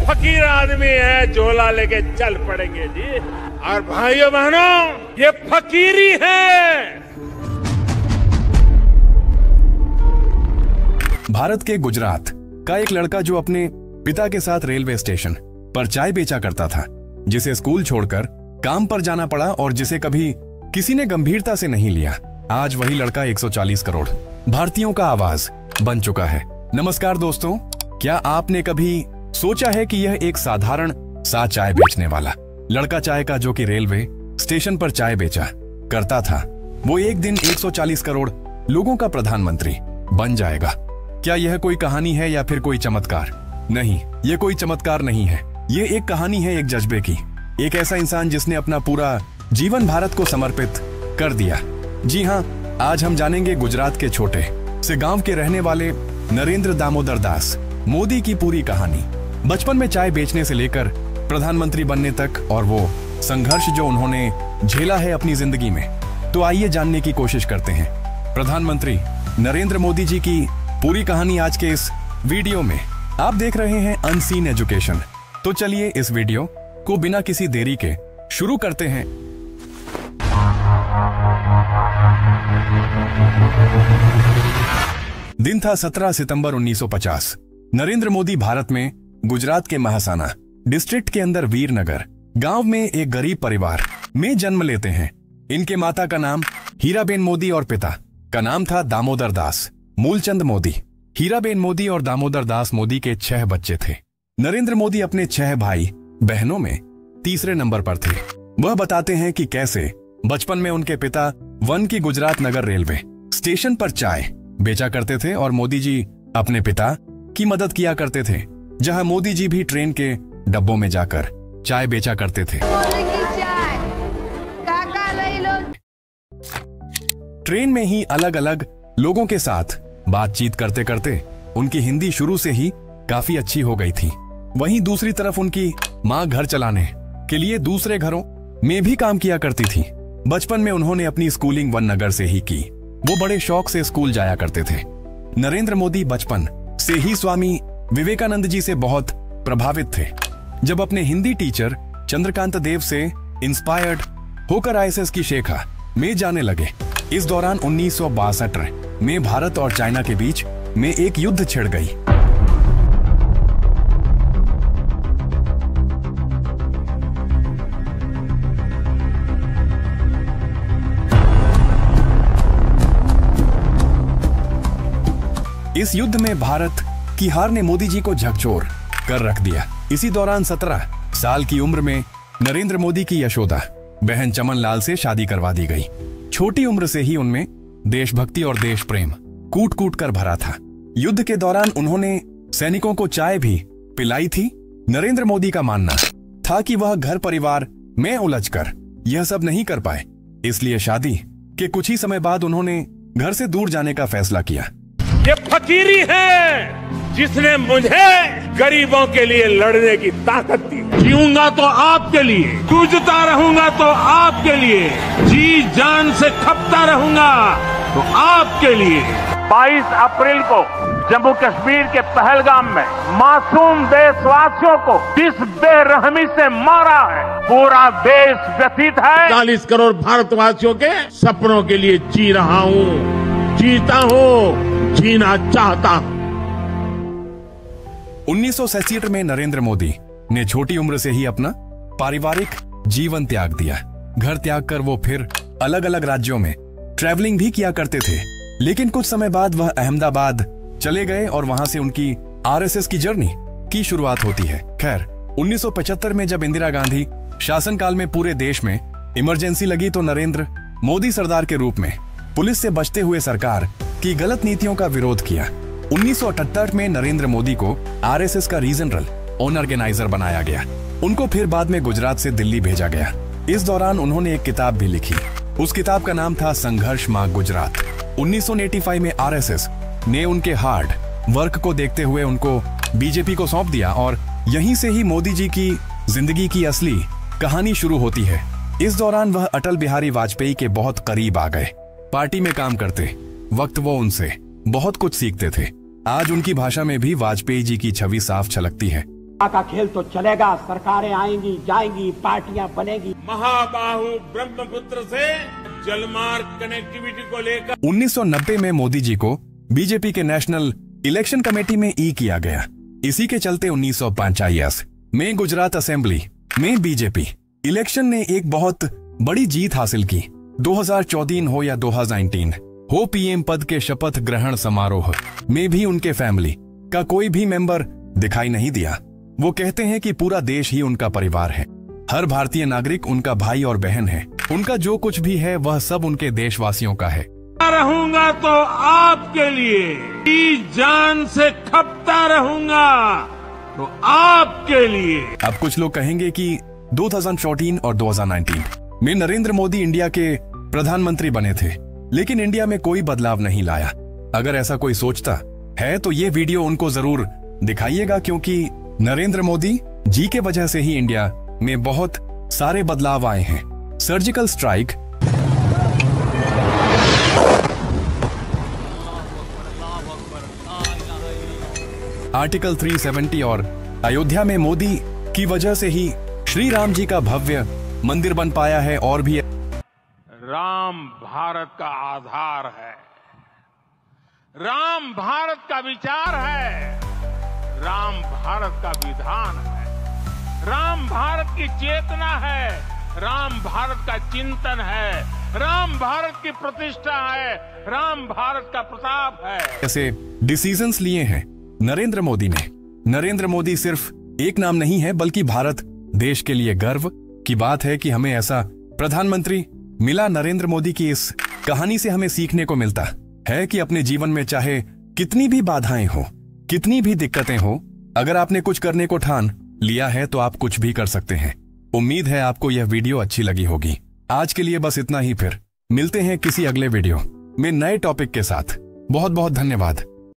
फकीर आदमी है, झोला लेके चल पड़ेंगे जी। और भाइयों बहनों, ये फकीरी है। भारत के गुजरात का एक लड़का जो अपने पिता के साथ रेलवे स्टेशन पर चाय बेचा करता था, जिसे स्कूल छोड़कर काम पर जाना पड़ा और जिसे कभी किसी ने गंभीरता से नहीं लिया। आज वही लड़का 140 करोड़ भारतीयों का आवाज बन चुका है। नमस्कार दोस्तों, क्या आपने कभी सोचा है कि यह एक साधारण सा चाय बेचने वाला लड़का चाय का जो कि रेलवे स्टेशन पर चाय बेचा करता था, वो एक दिन 140 करोड़ लोगों का प्रधानमंत्री बन जाएगा? क्या यह कोई कहानी है या फिर कोई चमत्कार? नहीं, यह कोई चमत्कार नहीं है। ये एक कहानी है एक जज्बे की, एक ऐसा इंसान जिसने अपना पूरा जीवन भारत को समर्पित कर दिया। जी हाँ, आज हम जानेंगे गुजरात के छोटे से गांव के रहने वाले नरेंद्र दामोदर दास मोदी की पूरी कहानी। बचपन में चाय बेचने से लेकर प्रधानमंत्री बनने तक और वो संघर्ष जो उन्होंने झेला है अपनी जिंदगी में। तो आइए जानने की कोशिश करते हैं प्रधानमंत्री नरेंद्र मोदी जी की पूरी कहानी आज के इस वीडियो में। आप देख रहे हैं अनसीन एजुकेशन। तो चलिए इस वीडियो को बिना किसी देरी के शुरू करते हैं। दिन था 17 सितंबर 1950। नरेंद्र मोदी भारत में गुजरात के महासाना डिस्ट्रिक्ट के अंदर वीरनगर गांव में एक गरीब परिवार में जन्म लेते हैं। इनके माता का नाम हीराबेन मोदी और पिता का नाम था दामोदर दास मूलचंद मोदी। हीराबेन मोदी और दामोदर दास मोदी के 6 बच्चे थे। नरेंद्र मोदी अपने 6 भाई बहनों में तीसरे नंबर पर थे। वह बताते हैं कि कैसे बचपन में उनके पिता वन की गुजरात नगर रेलवे स्टेशन पर चाय बेचा करते थे और मोदी जी अपने पिता की मदद किया करते थे, जहां मोदी जी भी ट्रेन के डब्बों में जाकर चाय बेचा करते थे। ट्रेन में ही अलग अलग लोगों के साथ बातचीत करते करते उनकी हिंदी शुरू से ही काफी अच्छी हो गई थी। वहीं दूसरी तरफ उनकी माँ घर चलाने के लिए दूसरे घरों में भी काम किया करती थी। बचपन में उन्होंने अपनी स्कूलिंग वन नगर से ही की। वो बड़े शौक से स्कूल जाया करते थे। नरेंद्र मोदी बचपन से ही स्वामी विवेकानंद जी से बहुत प्रभावित थे। जब अपने हिंदी टीचर चंद्रकांत देव से इंस्पायर्ड होकर आईएएस की शाखा में जाने लगे। इस दौरान 1962 में भारत और चाइना के बीच में एक युद्ध छिड़ गई। इस युद्ध में भारत की हार ने मोदी जी को झकझोर कर रख दिया। इसी दौरान 17 साल की उम्र में नरेंद्र मोदी की यशोदा बहन चमन लाल से शादी करवा दी गई। छोटी उम्र से ही उनमें देशभक्ति और देश प्रेम कूट कूट कर भरा था। युद्ध के दौरान उन्होंने सैनिकों को चाय भी पिलाई थी। नरेंद्र मोदी का मानना था कि वह घर परिवार में उलझकर यह सब नहीं कर पाए, इसलिए शादी के कुछ ही समय बाद उन्होंने घर से दूर जाने का फैसला किया। ये फकीरी है जिसने मुझे गरीबों के लिए लड़ने की ताकत दी। जीऊंगा तो आपके लिए, जूझता रहूंगा तो आपके लिए, जी जान से खपता रहूंगा तो आपके लिए। 22 अप्रैल को जम्मू कश्मीर के पहलगाम में मासूम देशवासियों को जिस बेरहमी से मारा है, पूरा देश व्यथित है। 40 करोड़ भारतवासियों के सपनों के लिए जी रहा हूँ, जीता हूँ, जीना चाहता हूं। 1967 में नरेंद्र मोदी ने छोटी उम्र से ही अपना पारिवारिक जीवन त्याग दिया। घर त्याग कर वो फिर अलग अलग राज्यों में ट्रैवलिंग भी किया करते थे। लेकिन कुछ समय बाद वह अहमदाबाद चले गए और वहां से उनकी आरएसएस की जर्नी की शुरुआत होती है। खैर, 1975 में जब इंदिरा गांधी शासनकाल में पूरे देश में इमरजेंसी लगी तो नरेंद्र मोदी सरदार के रूप में पुलिस से बचते हुए सरकार की गलत नीतियों का विरोध किया। 1978 में नरेंद्र मोदी को आरएसएस का रीजनल ऑर्गेनाइजर बनाया गया। उनको फिर बाद में गुजरात से दिल्ली भेजा गया। इस दौरान उन्होंने एक किताब भी लिखी। उस किताब का नाम था संघर्ष मां गुजरात। 1985 में आरएसएस ने उनके हार्ड वर्क को देखते हुए उनको बीजेपी को सौंप दिया और यहीं से ही मोदी जी की जिंदगी की असली कहानी शुरू होती है। इस दौरान वह अटल बिहारी वाजपेयी के बहुत करीब आ गए। पार्टी में काम करते वक्त वो उनसे बहुत कुछ सीखते थे। आज उनकी भाषा में भी वाजपेयी जी की छवि साफ झलकती है। का खेल तो चलेगा, सरकारें आएंगी जाएंगी, पार्टियां बनेगी। महाबाहु ब्रह्मपुत्र से जलमार्ग कनेक्टिविटी को लेकर 1990 में मोदी जी को बीजेपी के नेशनल इलेक्शन कमेटी में किया गया। इसी के चलते 1945 में गुजरात असेंबली में बीजेपी इलेक्शन ने एक बहुत बड़ी जीत हासिल की। 2014 हो या 2019 हो, पीएम पद के शपथ ग्रहण समारोह में भी उनके फैमिली का कोई भी मेंबर दिखाई नहीं दिया। वो कहते हैं कि पूरा देश ही उनका परिवार है, हर भारतीय नागरिक उनका भाई और बहन है, उनका जो कुछ भी है वह सब उनके देशवासियों का है। रहूंगा तो आपके लिए, जी जान से खपता रहूंगा तो आपके लिए। अब कुछ लोग कहेंगे कि 2014 और 2019 में नरेंद्र मोदी इंडिया के प्रधानमंत्री बने थे, लेकिन इंडिया में कोई बदलाव नहीं लाया। अगर ऐसा कोई सोचता है तो ये वीडियो उनको जरूर दिखाइएगा, क्योंकि नरेंद्र मोदी जी के वजह से ही इंडिया में बहुत सारे बदलाव आए हैं। सर्जिकल स्ट्राइक, आर्टिकल 370 और अयोध्या में मोदी की वजह से ही श्री राम जी का भव्य मंदिर बन पाया है। और भी राम भारत का आधार है, राम भारत का विचार है, राम भारत का विधान है, राम भारत की चेतना है, राम भारत का चिंतन है, राम भारत की प्रतिष्ठा है, राम भारत का प्रताप है। ऐसे डिसीजंस लिए हैं नरेंद्र मोदी ने। नरेंद्र मोदी सिर्फ एक नाम नहीं है, बल्कि भारत देश के लिए गर्व की बात है कि हमें ऐसा प्रधानमंत्री मिला। नरेंद्र मोदी की इस कहानी से हमें सीखने को मिलता है कि अपने जीवन में चाहे कितनी भी बाधाएं हो, कितनी भी दिक्कतें हो, अगर आपने कुछ करने को ठान लिया है तो आप कुछ भी कर सकते हैं। उम्मीद है आपको यह वीडियो अच्छी लगी होगी। आज के लिए बस इतना ही, फिर मिलते हैं किसी अगले वीडियो में नए टॉपिक के साथ। बहुत बहुत धन्यवाद।